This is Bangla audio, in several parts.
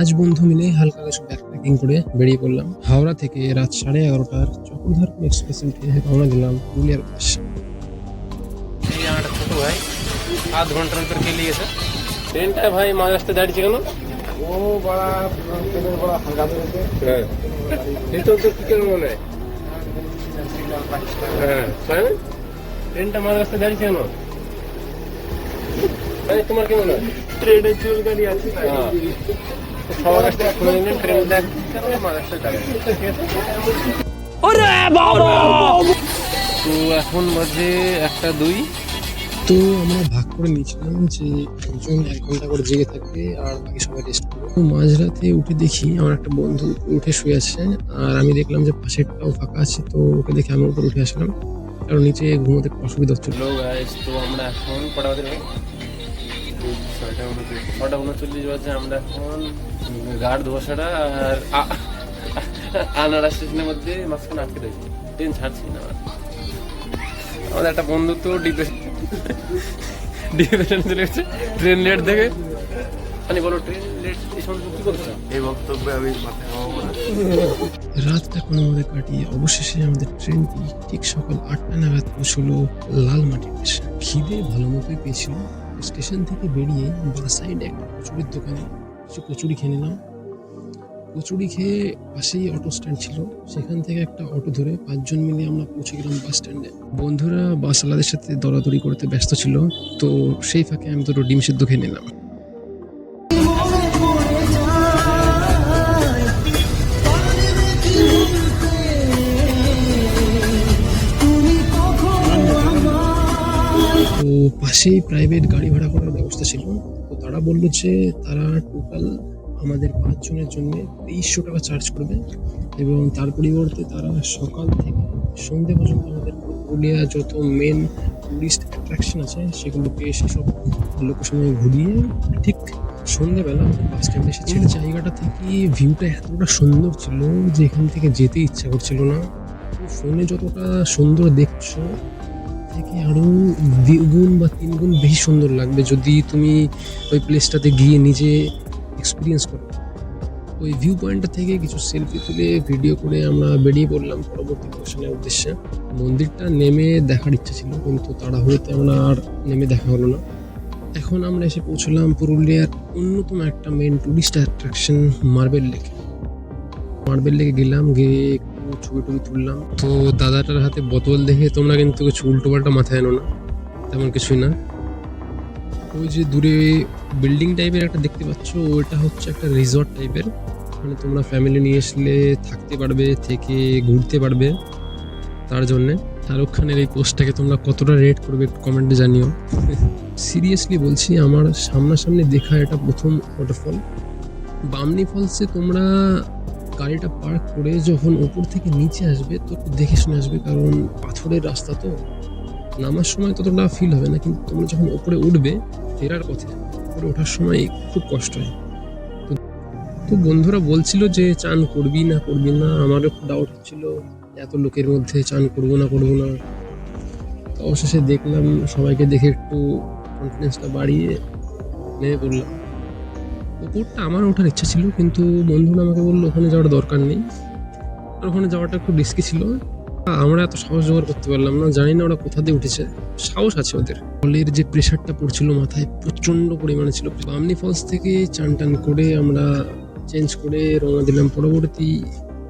5 বন্ধু মিলে হালকা কিছু ব্যাকপ্যাকিং করে বেরিয়ে পড়লাম। হাওড়া থেকে রাত 11:30টার চক্রধর এক্সপ্রেস উঠে রওনা দিলাম পুরুলিয়ার উদ্দেশ্যে। এই আমার একটা ছোট ভাই 7 ঘন্টার অন্তর কে লিয়েছে ট্রেনটা ভাই মাঝ রাস্তায় দাঁড়িয়েছে কেন? ও বড়া ট্রেনের বড়া হালকা হয়েছে। হ্যাঁ এটা তো কি কেন মনে হয়? হ্যাঁ তাই না? ট্রেনটা মাঝ রাস্তায় দাঁড়িয়েছে কেন? তাই তোমার কি মনে হয়? ট্রেনের চুল গাড়ি আছে তাই। সবার কাছে খুলে নিলেন ট্রেন দেখতে মাঝ রাস্তায় দাঁড়িয়েছে। তো এখন বাজে 1:02। তো আমরা ভাগ করে নিয়েছিলাম যে একজন 1 ঘন্টা করে জেগে থাকবে আর বাকি সবাই রেস্ট করবে। তো মাঝরাতে উঠে দেখি আমার একটা বন্ধু উঠে শুয়ে আছে, আর আমি দেখলাম যে পাশেরটাও ফাঁকা আছে। তো ওকে দেখে আমি উপর উঠে আসলাম, কারণ নিচে ঘুমোতে একটু অসুবিধা হচ্ছিল। হ্যালো গাইস, তো আমরা এখন কটা বাজে? 6:39 বাজে। আমরা এখন গার্ড ধোসাটা আর আনারা স্টেশনের মধ্যে মাঝখানে আটকে রয়েছি, ট্রেন ছাড়ছি না। আমাদের একটা বন্ধু তো ডিপ্রেশন চলে গেছে ট্রেন লেট দেখে। মানে বলো ট্রেন লেট এই সময় কি করছো? এই বক্তব্যে আমি মাথায় ঘামাবো না। রাতটা কোনো মধ্যে কাটিয়ে অবশেষে আমাদের ট্রেনটি ঠিক সকাল 8টা নাগাদ পৌঁছলো লালমাটির দেশে। খিদে ভালো মতোই পেয়েছিল। স্টেশন থেকে বেরিয়ে বাঁ সাইডে একটা কচুরির দোকানে কিছু কচুরি খেয়ে নিলাম। কচুরি খেয়ে পাশেই অটো স্ট্যান্ড ছিল, সেখান থেকে একটা অটো ধরে 5 জন মিলে আমরা পৌঁছে গেলাম বাস স্ট্যান্ডে। বন্ধুরা বাসওয়ালাদের সাথে দরাদরি করতে ব্যস্ত ছিল, তো সেই ফাঁকে আমি দুটো ডিম সিদ্ধ খেয়ে নিলাম। তো পাশেই প্রাইভেট গাড়ি ভাড়া করার ব্যবস্থা ছিল। তো তারা বললো যে তারা টোটাল আমাদের 5 জনের জন্য 2300 টাকা চার্জ করবে, এবং তার পরিবর্তে তারা সকাল থেকে সন্ধ্যে পর্যন্ত আমাদের পুরুলিয়া যত মেন টুরিস্ট অ্যাট্রাকশন আছে সেগুলোকে সেসব লোকেশনে ঘুরিয়ে ঠিক সন্ধ্যেবেলা আমাদের বাস স্ট্যান্ডে এসে ছেড়ে। জায়গাটা থেকে ভিউটা এতটা সুন্দর ছিল যে এখান থেকে যেতে ইচ্ছা করছিল না। ফোনে যতটা সুন্দর দেখছো থেকে আরো 2 গুণ বা 3 গুণ বেশি সুন্দর লাগবে যদি তুমি ওই প্লেসটাতে গিয়ে নিজে এক্সপিরিয়েন্স করো। ওই ভিউ পয়েন্টটা থেকে কিছু সেলফি তুলে ভিডিও করে আমরা বেরিয়ে পড়লাম পরবর্তী লোকেশনের উদ্দেশ্যে। মন্দিরটা নেমে দেখার ইচ্ছা ছিল, কিন্তু তাড়াহুড়োতে আমরা আর নেমে দেখা হলো না। এখন আমরা এসে পৌঁছলাম পুরুলিয়ার অন্যতম একটা মেন টুরিস্ট অ্যাট্রাকশন মার্বেল লেকে। মার্বেল লেকে গেলাম, গিয়ে একটু ছবি টবি তুললাম। তো দাদাটার হাতে বোতল দেখে তোমরা কিন্তু কিছু উল্টো পাল্টা মাথায় এনো না, তেমন কিছুই না। ওই যে দূরে বিল্ডিং টাইপের একটা দেখতে পাচ্ছ, ওইটা হচ্ছে একটা রিসর্ট টাইপের। মানে তোমরা ফ্যামিলি নিয়ে আসলে থাকতে পারবে, থেকে ঘুরতে পারবে তার জন্যে। শাহরুখ খানের এই পোস্টটাকে তোমরা কতটা রেট করবে একটু কমেন্টে জানিও। সিরিয়াসলি বলছি, আমার সামনাসামনি দেখা এটা প্রথম ওয়াটারফল। বামনি ফলসে তোমরা গাড়িটা পার্ক করে যখন ওপর থেকে নিচে আসবে তো একটু দেখে শুনে আসবে, কারণ পাথরের রাস্তা তো নামার সময় ততটা ফিল হবে না, কিন্তু তোমরা যখন ওপরে উঠবে ফেরার পথে উপরে ওঠার সময় খুব কষ্ট হয়। তো বন্ধুরা বলছিল যে চান করবি না করবি না, আমারও একটু ডাউট হচ্ছিল এত লোকের মধ্যে চান করবো না করবো না। তো অবশেষে দেখলাম সবাইকে দেখে একটু কনফিডেন্সটা বাড়িয়ে নেমে পড়লাম। ওপরটা আমার ওঠার ইচ্ছা ছিল, কিন্তু বন্ধুরা আমাকে বললো ওখানে যাওয়ার দরকার নেই, আর ওখানে যাওয়াটা একটু রিস্কি ছিল। আমরা এত সাহস জোগাড় করতে পারলাম না, জানি না ওরা কোথা দিয়ে উঠেছে, সাহস আছে ওদের। ফলের যে প্রেশারটা পড়ছিল মাথায় প্রচন্ড পরিমাণে ছিল। বামনি ফলস থেকে চান টান করে আমরা চেঞ্জ করে রওনা দিলাম পরবর্তী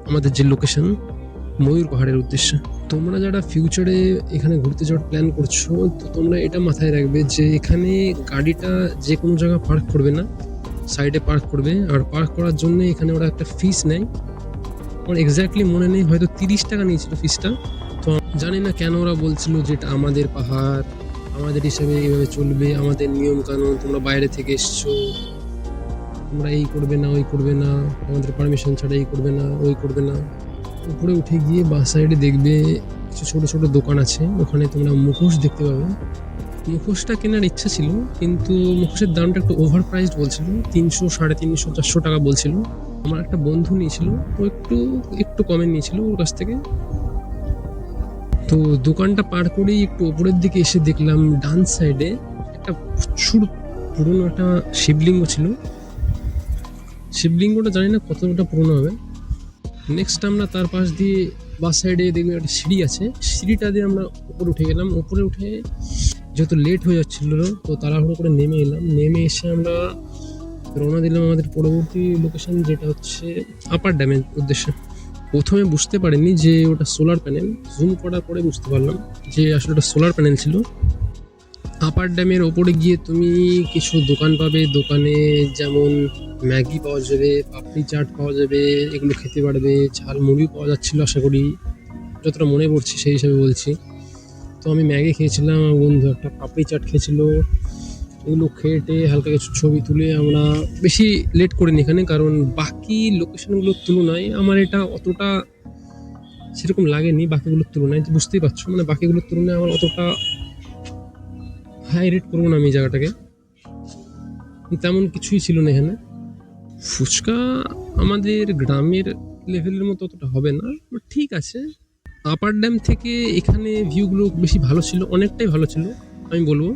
আমাদের যে লোকেশন ময়ূর পাহাড়ের উদ্দেশ্যে। তোমরা যারা ফিউচারে এখানে ঘুরতে যাওয়ার প্ল্যান করছো, তো তোমরা এটা মাথায় রাখবে যে এখানে গাড়িটা যে কোনো জায়গায় পার্ক করবে না, সাইডে পার্ক করবে। আর পার্ক করার জন্য এখানে ওরা একটা ফিস নেয়, আমার এক্স্যাক্টলি মনে নেই, হয়তো 30 টাকা নিয়েছিল ফিসটা। তো জানি না কেন ওরা বলছিল যে এটা আমাদের পাহাড়, আমাদের হিসাবে এইভাবে চলবে, আমাদের নিয়ম কানুন, তোমরা বাইরে থেকে এসছো, তোমরা এই করবে না ওই করবে না, আমাদের পারমিশন ছাড়া এই করবে না ওই করবে না। উপরে উঠে গিয়ে বাঁ সাইডে দেখবে কিছু ছোট ছোট দোকান আছে, ওখানে তোমরা মুখোশ দেখতে পাবে। মুখোশটা কেনার ইচ্ছা ছিল, কিন্তু মুখোশের দামটা একটু ওভার প্রাইসড বলছিল, 300, 350, 400 টাকা বলছিল। আমার একটা বন্ধু নিয়েছিল, ও একটু কমে নিয়েছিল ওর কাছ থেকে। তো দোকানটা পার করেই একটু ওপরের দিকে এসে দেখলাম ডান সাইডে একটা প্রচুর পুরনো একটা শিবলিঙ্গ ছিল। শিবলিঙ্গটা জানি না কতটা পুরনো হবে। নেক্সট আমরা তার পাশ দিয়ে বাস সাইডে দেখবে একটা সিঁড়ি আছে, সিঁড়িটা দিয়ে আমরা উপরে উঠে গেলাম। উপরে উঠে যেহেতু লেট হয়ে যাচ্ছিল তো তাড়াহুড়ো করে নেমে এলাম। নেমে এসে আমরা রওনা দিলাম আমাদের পরবর্তী লোকেশন, যেটা হচ্ছে আপার ড্যামের উদ্দেশ্যে। প্রথমে বুঝতে পারিনি যে ওটা সোলার প্যানেল, জুম করার পরে বুঝতে পারলাম যে আসলে ওটা সোলার প্যানেল ছিল। আপার ড্যামের ওপরে গিয়ে তুমি কিছু দোকান পাবে, দোকানে যেমন ম্যাগি পাওয়া যাবে, পাপড়ি চাট পাওয়া যাবে, এগুলো খেতে পারবে। ঝাল মুড়ি পাওয়া যাচ্ছিল আশা করি, যতটা মনে পড়ছে সেই হিসাবে বলছি। তো আমি ম্যাগি খেয়েছিলাম, আমার বন্ধু একটা পাপড়ি চাট খেয়েছিল। এগুলো খেয়ে হালকা কিছু ছবি তুলে আমরা বেশি লেট করিনি এখানে, কারণ বাকি লোকেশনগুলোর তুলনায় আমার এটা অতটা সেরকম লাগেনি। বাকিগুলোর তুলনায় বুঝতেই পারছো, মানে বাকিগুলোর তুলনায় আমার অতটা হাই রেট করবো না আমি এই জায়গাটাকে। তেমন কিছুই ছিল না এখানে। ফুচকা আমাদের গ্রামের লেভেলের মতো অতটা হবে না, বাট ঠিক আছে। আপার ড্যাম থেকে এখানে ভিউগুলো বেশি ভালো ছিল, অনেকটাই ভালো ছিল আমি বলবো।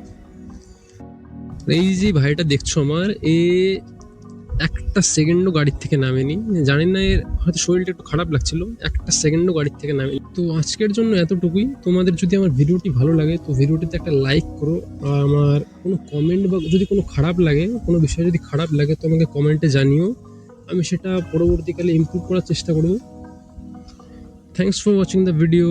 এই যে ভাইটা দেখছো আমার, একটা সেকেন্ডও গাড়ির থেকে নামেনি। জানি না, এর হয়তো শরীরটা একটু খারাপ লাগছিল, একটা সেকেন্ডও গাড়ির থেকে নামেনি। তো আজকের জন্য এতটুকুই। তোমাদের যদি আমার ভিডিওটি ভালো লাগে তো ভিডিওটিতে একটা লাইক করো। আর আমার কোনো কমেন্ট বা যদি কোনো খারাপ লাগে, কোনো বিষয় যদি খারাপ লাগে তো আমাকে কমেন্টে জানিও, আমি সেটা পরবর্তীকালে ইমপ্রুভ করার চেষ্টা করব। Thanks for watching the video.